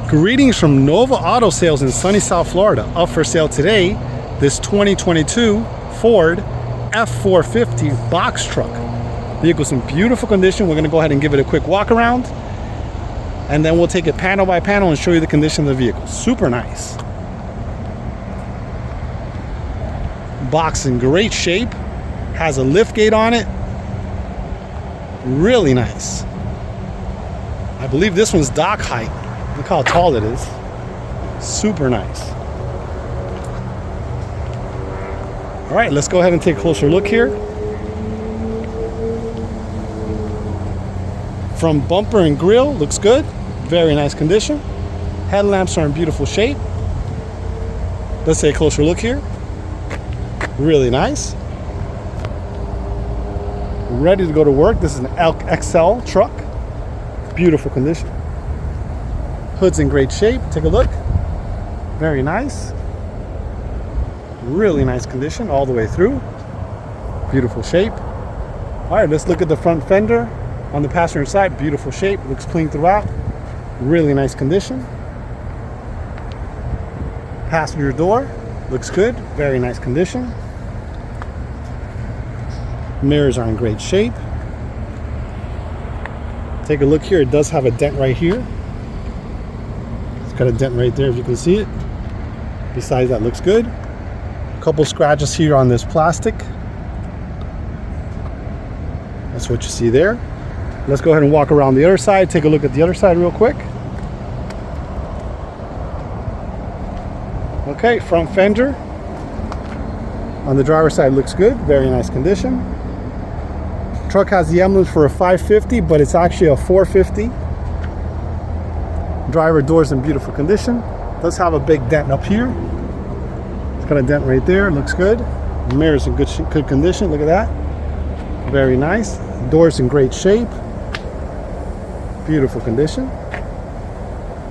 Greetings from Nova Auto Sales in sunny South Florida. Up for sale today, this 2022 Ford F-450 box truck. Vehicle's in beautiful condition. We're going to go ahead and give it a quick walk around, and then we'll take it panel by panel and show you the condition of the vehicle. Super nice. Box in great shape. Has a liftgate on it. Really nice. I believe this one's dock height. Look how tall it is. Super nice. All right, let's go ahead and take a closer look here. From bumper and grille, looks good. Very nice condition. Headlamps are in beautiful shape. Let's take a closer look here. Really nice. Ready to go to work. This is an XL truck. Beautiful condition. Hood's in great shape. Take a look. Very nice. Really nice condition all the way through. Beautiful shape. All right, let's look at the front fender on the passenger side. Beautiful shape. Looks clean throughout. Really nice condition. Passenger door looks good. Very nice condition. Mirrors are in great shape. Take a look here. It does have a dent right here. Got a dent right there if you can see it. Besides that, looks good. A couple scratches here on this plastic. That's what you see there. Let's go ahead and walk around the other side. Take a look at the other side real quick. Okay, front fender on the driver's side looks good. Very nice condition. Truck has the emblem for a 550, but it's actually a 450. Driver door's in beautiful condition. Does have a big dent up here. It's got a dent right there. Looks good. Mirror's in good condition. Look at that. Very nice. Door's in great shape. Beautiful condition.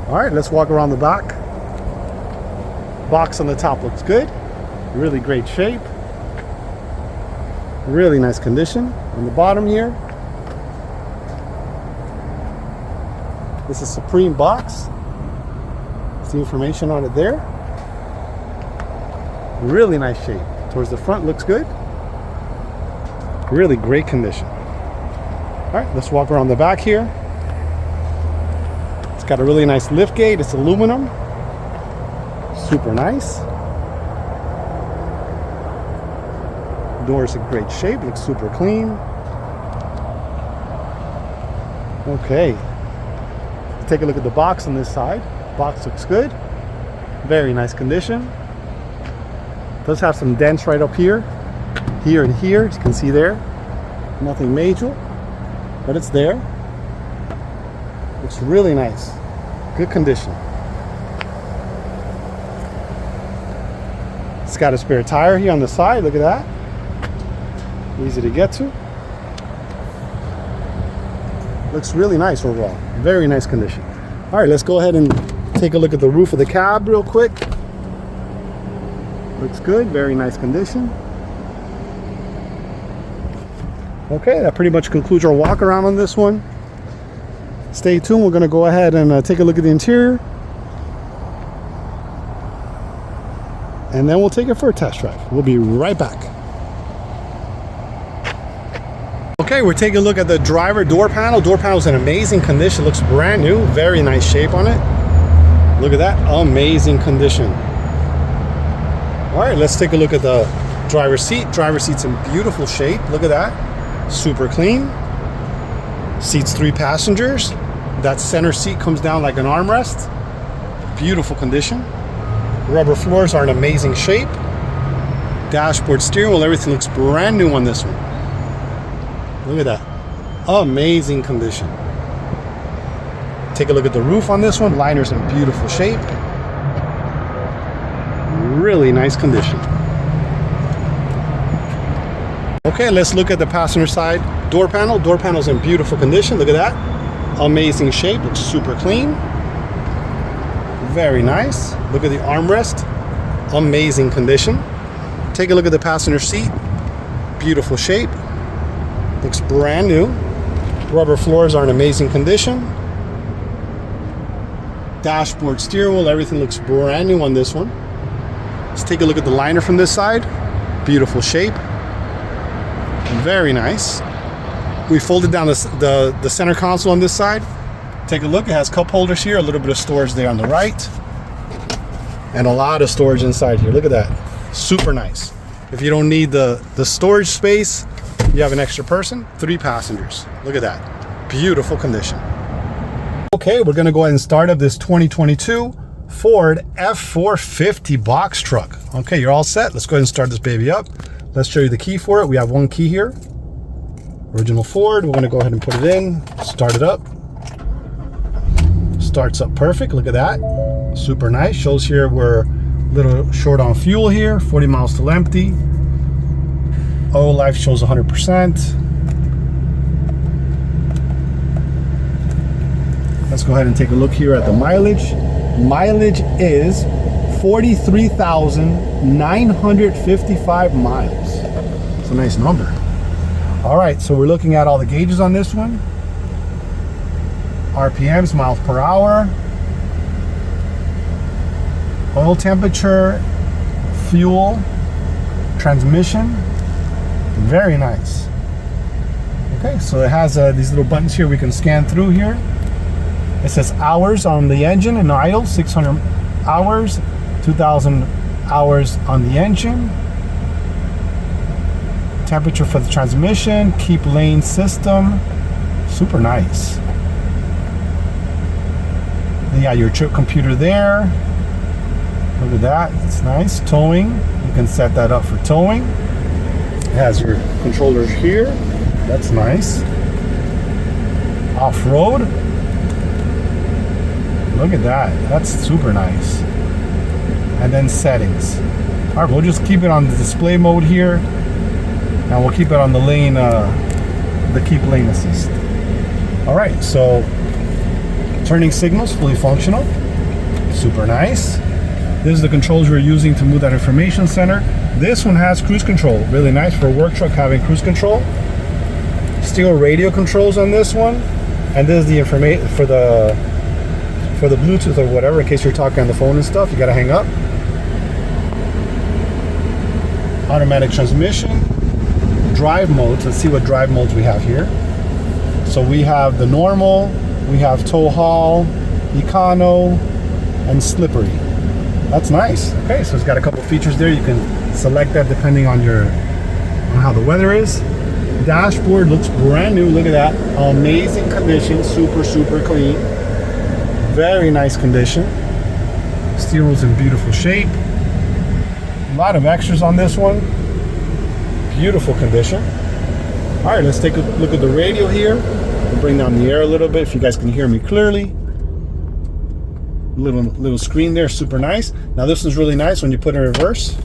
All right, let's walk around the back. Box on the top looks good. Really great shape. Really nice condition. On the bottom here, this is Supreme box. There's the information on it there. Really nice shape. Towards the front looks good. Really great condition. All right, let's walk around the back here. It's got a really nice lift gate. It's aluminum. Super nice. Door's in great shape. Looks super clean. Okay. Take a look at the box on this side. Box looks good. Very nice condition. Does have some dents right up here. Here and here, as you can see there. Nothing major, but it's there. Looks really nice. Good condition. It's got a spare tire here on the side. Look at that. Easy to get to. Looks really nice overall. Very nice condition. All right, let's go ahead and take a look at the roof of the cab real quick. Looks good. Very nice condition. Okay, that pretty much concludes our walk around on this one. Stay tuned. We're going to go ahead and take a look at the interior, and then we'll take it for a test drive. We'll be right back. Okay, we're taking a look at the driver door panel. Door panel's in amazing condition. Looks brand new. Very nice shape on it. Look at that. Amazing condition. All right, let's take a look at the driver's seat. Driver's seat's in beautiful shape. Look at that. Super clean. Seats 3 passengers. That center seat comes down like an armrest. Beautiful condition. Rubber floors are in amazing shape. Dashboard, steering wheel, everything looks brand new on this one. Look at that. Amazing condition. Take a look at the roof on this one. Liner's in beautiful shape. Really nice condition. Okay, let's look at the passenger side door panel. Door panel's in beautiful condition. Look at that. Amazing shape. Looks super clean. Very nice. Look at the armrest. Amazing condition. Take a look at the passenger seat. Beautiful shape. Looks brand new. Rubber floors are in amazing condition. Dashboard, steering wheel, everything looks brand new on this one. Let's take a look at the liner from this side. Beautiful shape. Very nice. We folded down the center console on this side. Take a look. It has cup holders here, a little bit of storage there on the right, and a lot of storage inside here. Look at that. Super nice. If you don't need the storage space, you have an extra person, 3 passengers. Look at that. Beautiful condition. Okay, we're going to go ahead and start up this 2022 Ford F-450 box truck. Okay, you're all set. Let's go ahead and start this baby up. Let's show you the key for it. We have one key here. Original Ford. We're going to go ahead and put it in, start it up. Starts up perfect. Look at that. Super nice. Shows here we're a little short on fuel here. 40 miles till empty. Oil life shows 100%. Let's go ahead and take a look here at the mileage. Mileage is 43,955 miles. It's a nice number. All right, so we're looking at all the gauges on this one. RPMs, miles per hour. Oil temperature, fuel, transmission. Very nice. Okay, so it has these little buttons here we can scan through here. It says hours on the engine and idle, 600 hours, 2,000 hours on the engine. Temperature for the transmission, keep lane system. Super nice. Then you got your trip computer there. Look at that, it's nice. Towing, you can set that up for towing. It has your controllers here. That's nice. Off-road. Look at that. That's super nice. And then settings. All right, we'll just keep it on the display mode here, and we'll keep it on the lane, the keep lane assist. All right, so turning signals fully functional. Super nice. This is the controls we're using to move that information center. This one has cruise control. Really nice for a work truck having cruise control. Stereo radio controls on this one, and this is the information for the Bluetooth or whatever, in case you're talking on the phone and stuff. You got to hang up. Automatic transmission. Drive modes. Let's see what drive modes we have here. So we have the normal, we have tow haul, econo, and slippery. That's nice. Okay, so it's got a couple features there. You can select that depending on how the weather is. Dashboard looks brand new. Look at that. Amazing condition. Super clean. Very nice condition. Steering wheel's in beautiful shape. A lot of extras on this one. Beautiful condition. All right, let's take a look at the radio here. We'll bring down the air a little bit if you guys can hear me clearly. Little screen there, super nice. Now this is really nice when you put it in reverse.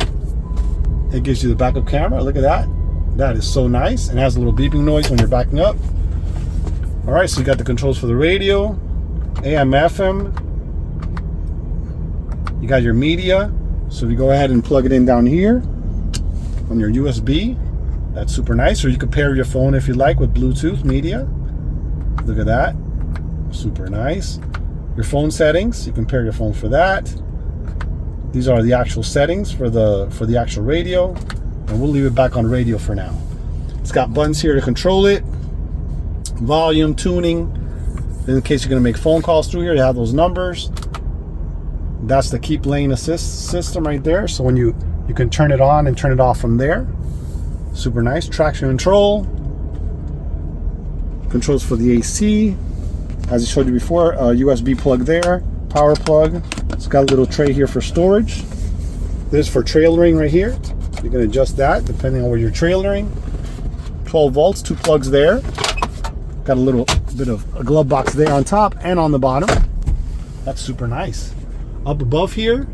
It gives you the backup camera. Look at that. That is so nice. And it has a little beeping noise when you're backing up. All right, so you got the controls for the radio, AM, FM. You got your media. So if you go ahead and plug it in down here on your USB, that's super nice. Or you can pair your phone if you like with Bluetooth media. Look at that. Super nice. Your phone settings, you can pair your phone for that. These are the actual settings for the actual radio, and we'll leave it back on radio for now. It's got buttons here to control it. Volume, tuning. In case you're going to make phone calls through here, you have those numbers. That's the keep lane assist system right there. So when you can turn it on and turn it off from there. Super nice. Traction control. Controls for the AC. As I showed you before, a USB plug there, power plug. It's got a little tray here for storage. This is for trailering right here. You can adjust that depending on where you're trailering. 12 volts, 2 plugs there. Got a little bit of a glove box there on top and on the bottom. That's super nice. Up above here,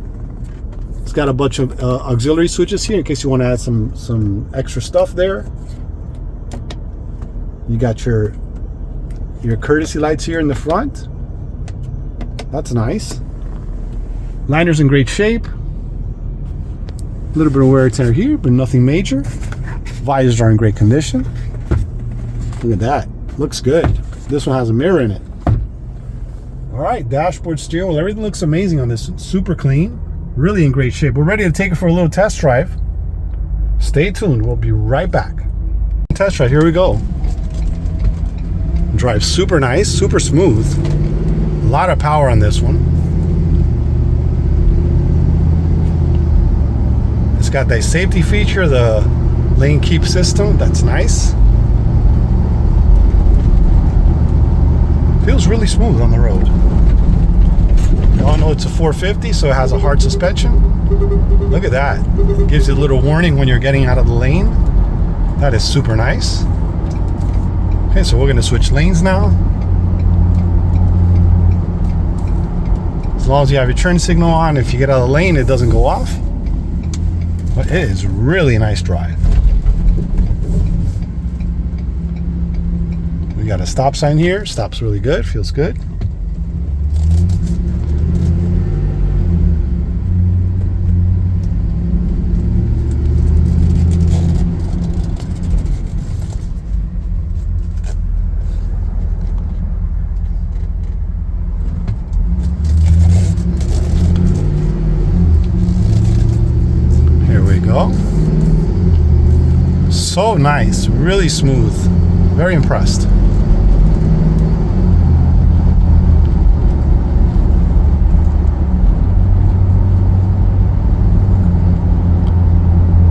it's got a bunch of auxiliary switches here in case you want to add some extra stuff there. You got your courtesy lights here in the front. That's nice. Liner's in great shape. A little bit of wear and tear here, but nothing major. Visors are in great condition. Look at that. Looks good. This one has a mirror in it. All right, dashboard, steering wheel, everything looks amazing on this. Super clean, really in great shape. We're ready to take it for a little test drive. Stay tuned, we'll be right back. Test drive, here we go. Drives super nice, super smooth. A lot of power on this one. It's got that safety feature, the lane keep system, that's nice. Feels really smooth on the road. You all know it's a 450, so it has a hard suspension. Look at that. It gives you a little warning when you're getting out of the lane. That is super nice. Okay, so we're going to switch lanes now. As long as you have your turn signal on, if you get out of the lane, it doesn't go off. But it is really a nice drive. We got a stop sign here. Stops really good, feels good. So nice, really smooth, very impressed.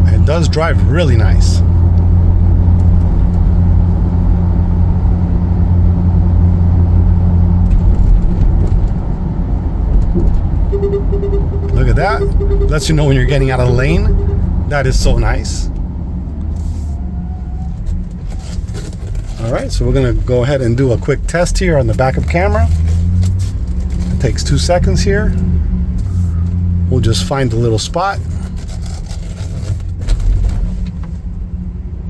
It does drive really nice. Look at that, lets you know when you're getting out of the lane. That is so nice. All right, so we're gonna go ahead and do a quick test here on the backup camera. It takes 2 seconds here. We'll just find the little spot.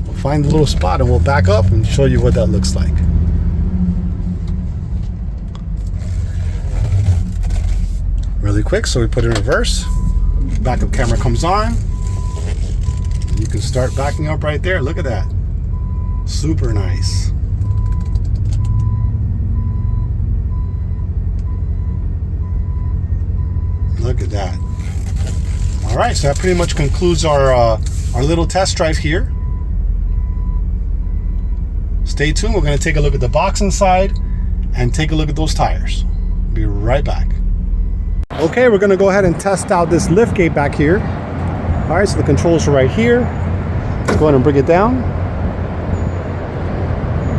We'll find the little spot and we'll back up and show you what that looks like. Really quick, so we put it in reverse. Backup camera comes on. You can start backing up right there. Look at that. Super nice. Look at that. All right, so that pretty much concludes our little test drive here. Stay tuned. We're going to take a look at the box inside and take a look at those tires. Be right back. Okay, we're going to go ahead and test out this liftgate back here. All right, so the controls are right here. Let's go ahead and bring it down.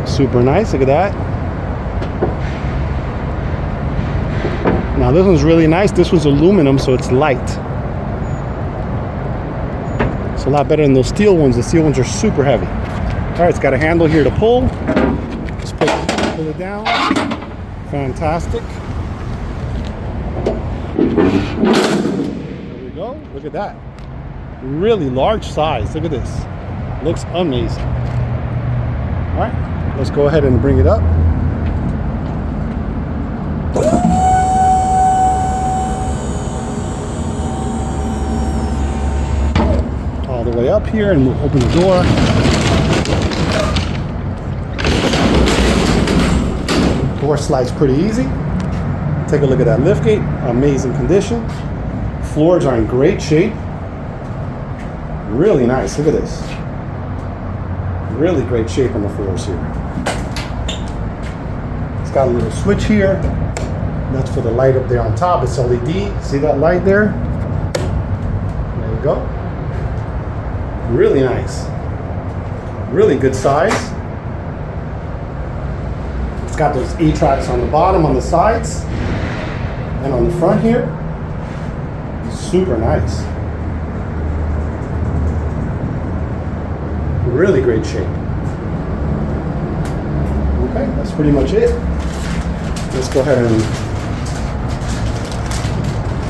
Super nice, look at that. Now this one's really nice. This one's aluminum, so it's light. It's a lot better than those steel ones. The steel ones are super heavy. All right, it's got a handle here to pull. Just pull it down. Fantastic. There we go, look at that. Really large size, look at this. Looks amazing. All right. Let's go ahead and bring it up. All the way up here, and we'll open the door. Door slides pretty easy. Take a look at that liftgate. Amazing condition. Floors are in great shape. Really nice. Look at this. Really great shape on the floors here. It's got a little switch here. That's for the light up there on top. It's LED. See that light there? There you go. Really nice. Really good size. It's got those E-tracks on the bottom, on the sides, and on the front here. Super nice. Really great shape. Okay, that's pretty much it. Let's go ahead and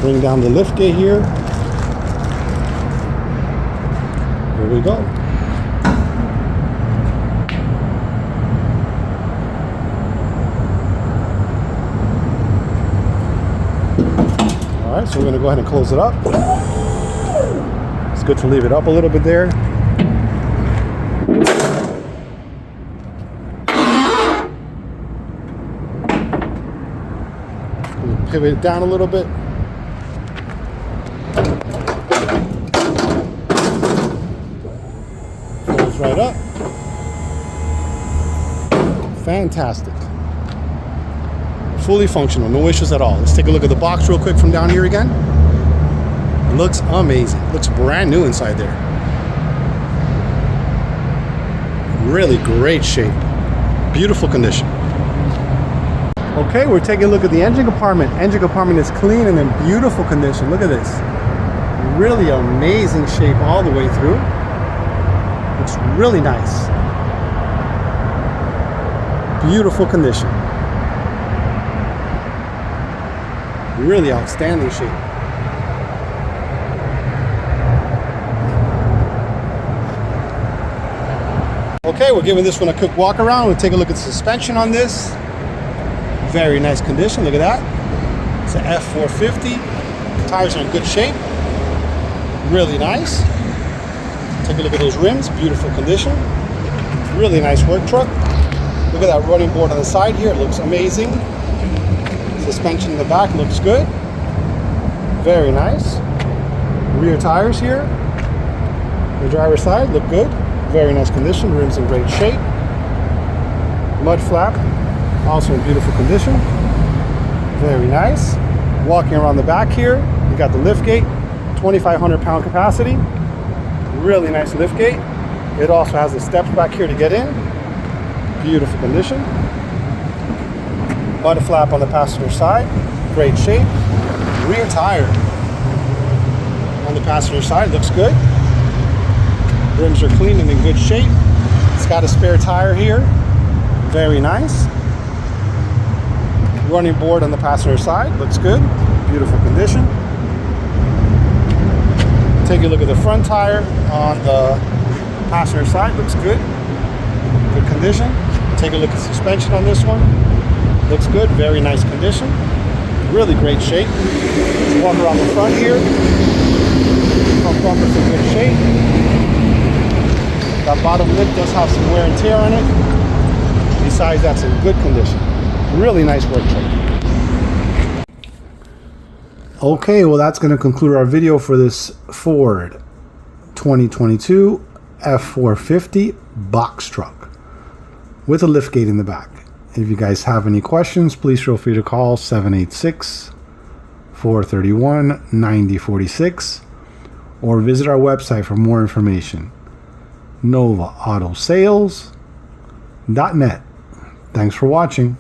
bring down the liftgate here. Here we go. All right, so we're going to go ahead and close it up. It's good to leave it up a little bit there. Pivot it down a little bit. Folds right up. Fantastic. Fully functional, no issues at all. Let's take a look at the box real quick from down here again. Looks amazing. Looks brand new inside there. Really great shape. Beautiful condition. Okay, we're taking a look at the engine compartment. Engine compartment is clean and in beautiful condition. Look at this. Really amazing shape all the way through. Looks really nice. Beautiful condition. Really outstanding shape. Okay, we're giving this one a quick walk around. We'll take a look at the suspension on this. Very nice condition, look at that. It's an F-450. The tires are in good shape. Really nice. Take a look at those rims, beautiful condition. Really nice work truck. Look at that running board on the side here, it looks amazing. Suspension in the back looks good. Very nice. Rear tires here. The driver's side look good. Very nice condition. Rims in great shape. Mud flap, also in beautiful condition. Very nice. Walking around the back here, you got the liftgate, 2,500 pound capacity. Really nice liftgate. It also has the steps back here to get in. Beautiful condition. Mud flap on the passenger side, great shape. Rear tire on the passenger side looks good. Rims are clean and in good shape. It's got a spare tire here, very nice. Running board on the passenger side looks good, beautiful condition. Take a look at the front tire on the passenger side, looks good, good condition. Take a look at suspension on this one. Looks good, very nice condition. Really great shape. Let's walk around the front here. Front bumper's in good shape. That bottom lip does have some wear and tear on it. Besides, that's in good condition. Really nice work truck. Okay, well that's going to conclude our video for this Ford 2022 F-450 box truck with a liftgate in the back. If you guys have any questions, please feel free to call 786-431-9046 or visit our website for more information, novaautosales.net. Thanks for watching.